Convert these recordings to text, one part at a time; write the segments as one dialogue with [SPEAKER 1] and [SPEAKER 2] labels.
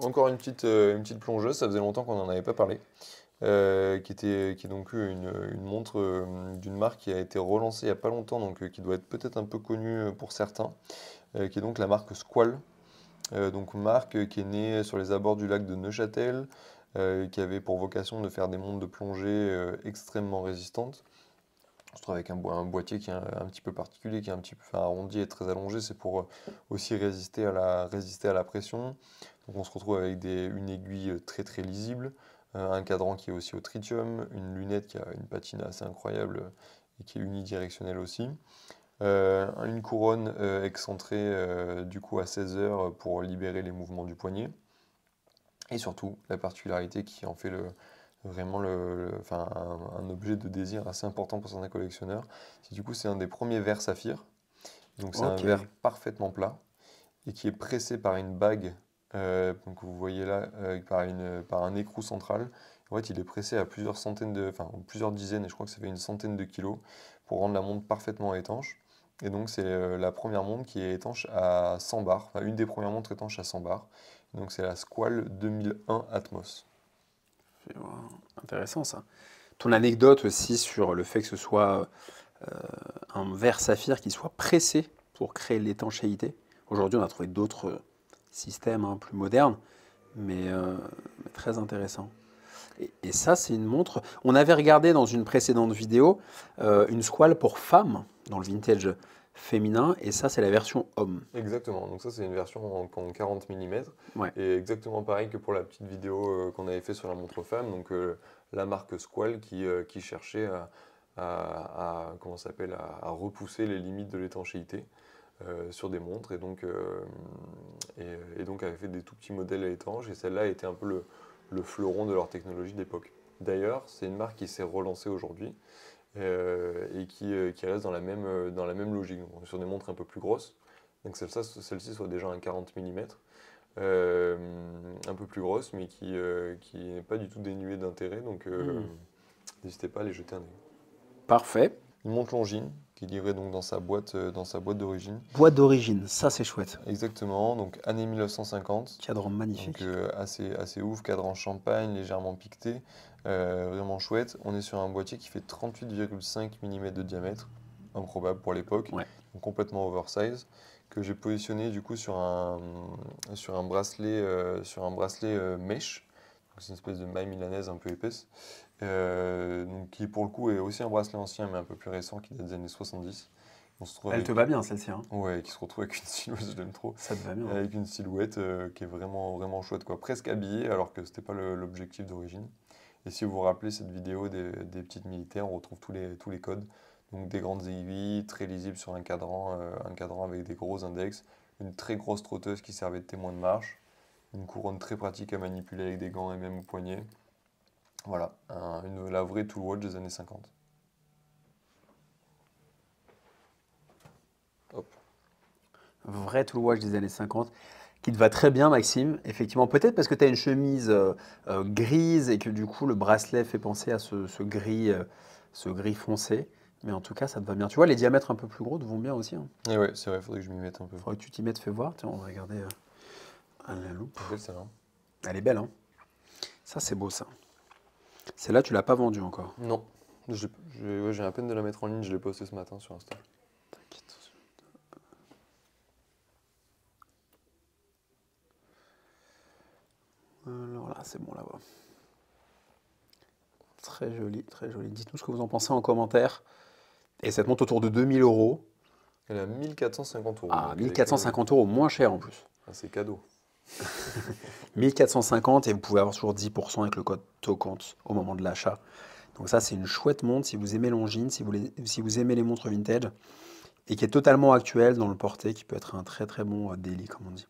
[SPEAKER 1] Encore une petite plongeuse, ça faisait longtemps qu'on n'en avait pas parlé. Qui est donc une montre d'une marque qui a été relancée il n'y a pas longtemps, donc qui doit être peut-être un peu connue pour certains, qui est donc la marque Squall. Donc marque qui est née sur les abords du lac de Neuchâtel, qui avait pour vocation de faire des montres de plongée extrêmement résistantes. On se trouve avec un boîtier qui est un petit peu particulier, qui est un petit peu enfin, arrondi et très allongé, c'est pour aussi résister à la pression. Donc on se retrouve avec une aiguille très très lisible, un cadran qui est aussi au tritium, une lunette qui a une patine assez incroyable et qui est unidirectionnelle aussi. Une couronne excentrée du coup à 16 heures pour libérer les mouvements du poignet. Et surtout, la particularité qui en fait vraiment enfin, un objet de désir assez important pour certains collectionneurs, c'est du coup c'est un des premiers verres saphir. Donc c'est un
[SPEAKER 2] Ok.
[SPEAKER 1] verre parfaitement plat et qui est pressé par une bague, donc vous voyez là, par un écrou central. En fait, il est pressé à plusieurs centaines enfin plusieurs dizaines, et je crois que ça fait une centaine de kilos, pour rendre la montre parfaitement étanche. Et donc c'est la première montre qui est étanche à 100 bars, enfin une des premières montres étanches à 100 bars. Donc c'est la Squall 2001 Atmos.
[SPEAKER 2] Ouais, intéressant ça. Ton anecdote aussi sur le fait que ce soit un verre saphir qui soit pressé pour créer l'étanchéité. Aujourd'hui, on a trouvé d'autres systèmes plus modernes, mais très intéressant. Et ça, c'est une montre. On avait regardé dans une précédente vidéo une Squall pour femmes dans le vintage féminin, et ça, c'est la version homme.
[SPEAKER 1] Exactement, donc ça c'est une version en 40 mm,
[SPEAKER 2] Ouais.
[SPEAKER 1] et exactement pareil que pour la petite vidéo qu'on avait fait sur la montre femme, donc la marque Squall qui cherchait comment ça s'appelle, à repousser les limites de l'étanchéité sur des montres, et donc avait fait des tout petits modèles étanches, et celle-là était un peu le fleuron de leur technologie d'époque. D'ailleurs, c'est une marque qui s'est relancée aujourd'hui, et qui reste dans la même logique. Donc, on est sur des montres un peu plus grosses. Donc celle-ci soit déjà un 40 mm, un peu plus grosse, mais qui n'est pas du tout dénuée d'intérêt. Donc
[SPEAKER 2] Hmm.
[SPEAKER 1] n'hésitez pas à les jeter un œil.
[SPEAKER 2] Parfait.
[SPEAKER 1] Une montre Longines, qui est livrée donc dans sa boîte d'origine.
[SPEAKER 2] Boîte d'origine, ça c'est chouette.
[SPEAKER 1] Exactement, donc année 1950.
[SPEAKER 2] Cadran
[SPEAKER 1] Donc
[SPEAKER 2] magnifique.
[SPEAKER 1] assez ouf, cadran champagne, légèrement piqueté, vraiment chouette. On est sur un boîtier qui fait 38,5 mm de diamètre, improbable pour l'époque,
[SPEAKER 2] Ouais.
[SPEAKER 1] donc complètement oversize, que j'ai positionné du coup sur un bracelet mèche. Donc, c'est une espèce de maille milanaise un peu épaisse, donc qui pour le coup est aussi un bracelet ancien mais un peu plus récent qui date des années 70. On se trouve
[SPEAKER 2] Elle te
[SPEAKER 1] avec,
[SPEAKER 2] va bien celle-ci, hein.
[SPEAKER 1] ouais, qui se retrouve avec une silhouette, je l'aime trop,
[SPEAKER 2] Ça te va bien, hein.
[SPEAKER 1] avec une silhouette qui est vraiment, vraiment chouette, quoi. Presque habillée, alors que c'était pas l'objectif d'origine. Et si vous vous rappelez cette vidéo des petites militaires, on retrouve tous les codes. Donc des grandes aiguilles, très lisibles sur un cadran avec des gros index, une très grosse trotteuse qui servait de témoin de marche, une couronne très pratique à manipuler avec des gants et même au poignet. Voilà, la vraie tool watch des années 50. Hop.
[SPEAKER 2] Vrai Tool Watch des années 50, qui te va très bien, Maxime. Effectivement, peut-être parce que tu as une chemise grise et que du coup le bracelet fait penser à ce gris foncé. Mais en tout cas, ça te va bien. Tu vois, les diamètres un peu plus gros te vont bien aussi, hein.
[SPEAKER 1] Et ouais, c'est vrai, faudrait que je m'y mette un peu.
[SPEAKER 2] Faudrait que tu t'y mettes, fais voir. Tiens, on va regarder à la loupe.
[SPEAKER 1] Elle est belle celle-là.
[SPEAKER 2] Elle est belle, hein. Ça, c'est beau, ça. Celle-là, tu l'as pas vendue encore.
[SPEAKER 1] Non, ouais, j'ai à peine de la mettre en ligne, je l'ai posté ce matin sur Insta.
[SPEAKER 2] T'inquiète. Alors là, c'est bon là-bas. Très joli, très joli. Dites-nous ce que vous en pensez en commentaire. Et cette monte autour de 2000 €.
[SPEAKER 1] Elle est à 1 450 €,
[SPEAKER 2] Ah,
[SPEAKER 1] donc elle est quand même.
[SPEAKER 2] 1450 € moins cher en plus.
[SPEAKER 1] Ah, c'est cadeau.
[SPEAKER 2] 1450 et vous pouvez avoir toujours 10% avec le code TOCONT au moment de l'achat. Donc ça, c'est une chouette montre si vous aimez Longines, si vous aimez les montres vintage et qui est totalement actuelle dans le porté, qui peut être un très très bon daily, comme on dit.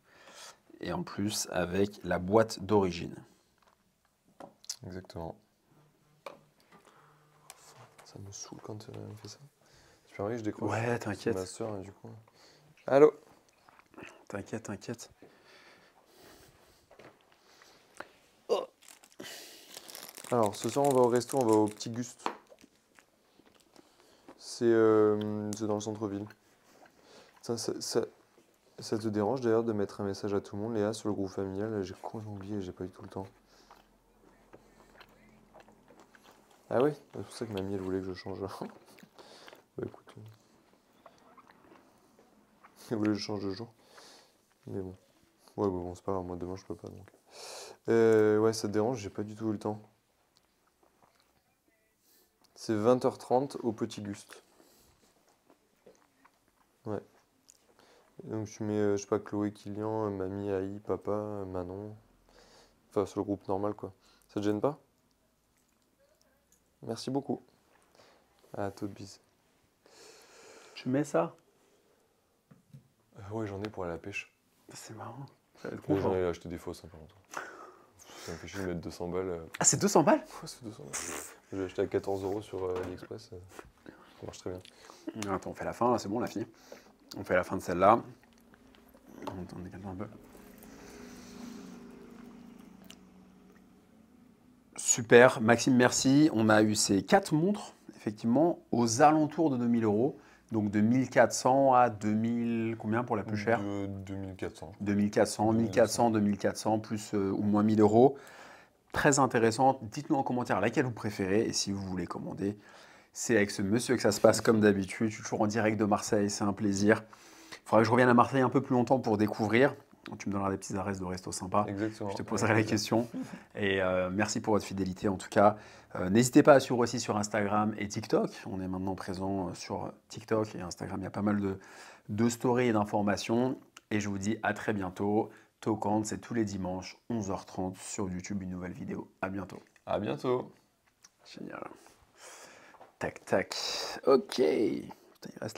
[SPEAKER 2] Et en plus, avec la boîte d'origine.
[SPEAKER 1] Exactement. Ça me saoule quand elle me fait ça. Super, oui, je décroche.
[SPEAKER 2] Ouais,
[SPEAKER 1] C'est ma
[SPEAKER 2] t'inquiète,
[SPEAKER 1] soeur, du coup. Allô?
[SPEAKER 2] t'inquiète, t'inquiète.
[SPEAKER 1] Alors, ce soir, on va au resto, on va au Petit Guste. C'est dans le centre-ville. Ça, Ça te dérange d'ailleurs de mettre un message à tout le monde, Léa, sur le groupe familial? J'ai complètement oublié, j'ai pas eu tout le temps. Ah oui, c'est pour ça que mamie elle voulait que je change. Bah écoute, elle voulait que je change de jour. Mais bon. Ouais, bah bon, c'est pas grave, moi demain je peux pas donc. Ouais, ça te dérange, j'ai pas du tout eu le temps. C'est 20h30 au Petit Guste. Ouais. Donc tu mets, je sais pas, Chloé, Kylian, mamie, Aïe, papa, Manon. Enfin, sur le groupe normal quoi. Ça te gêne pas? Merci beaucoup. À toute bise.
[SPEAKER 2] Tu mets ça?
[SPEAKER 1] Ouais, j'en ai pour aller à la pêche.
[SPEAKER 2] C'est marrant. Ça va être
[SPEAKER 1] J'en
[SPEAKER 2] content.
[SPEAKER 1] ai acheté des fausses, hein, par contre. Ça me fait chier de mettre 200 balles.
[SPEAKER 2] Ah, c'est 200 balles?
[SPEAKER 1] Ouais, c'est 200 balles. J'ai acheté à 14 € sur AliExpress. Ça marche très bien.
[SPEAKER 2] Attends, on fait la fin, là, c'est bon, la fille. On fait la fin de celle-là. On décale un peu. Super, Maxime, merci. On a eu ces 4 montres, effectivement, aux alentours de 2000 €. Donc de 1400 à 2000, combien pour la plus chère?
[SPEAKER 1] De 2400.
[SPEAKER 2] 2400, 1400, 2400, plus ou moins 1000 €. Très intéressante. Dites-nous en commentaire laquelle vous préférez et si vous voulez commander. C'est avec ce monsieur que ça se passe comme d'habitude. Je suis toujours en direct de Marseille, c'est un plaisir. Il faudra que je revienne à Marseille un peu plus longtemps pour découvrir. Tu me donneras des petites adresses de resto sympas.
[SPEAKER 1] Exactement.
[SPEAKER 2] Je te poserai la question. Et merci pour votre fidélité en tout cas. N'hésitez pas à suivre aussi sur Instagram et TikTok. On est maintenant présent sur TikTok et Instagram. Il y a pas mal de stories et d'informations. Et je vous dis à très bientôt. Tocante, c'est tous les dimanches, 11h30 sur YouTube, une nouvelle vidéo. À bientôt.
[SPEAKER 1] À bientôt.
[SPEAKER 2] Génial. Tac, tac. Ok. Putain, il reste là.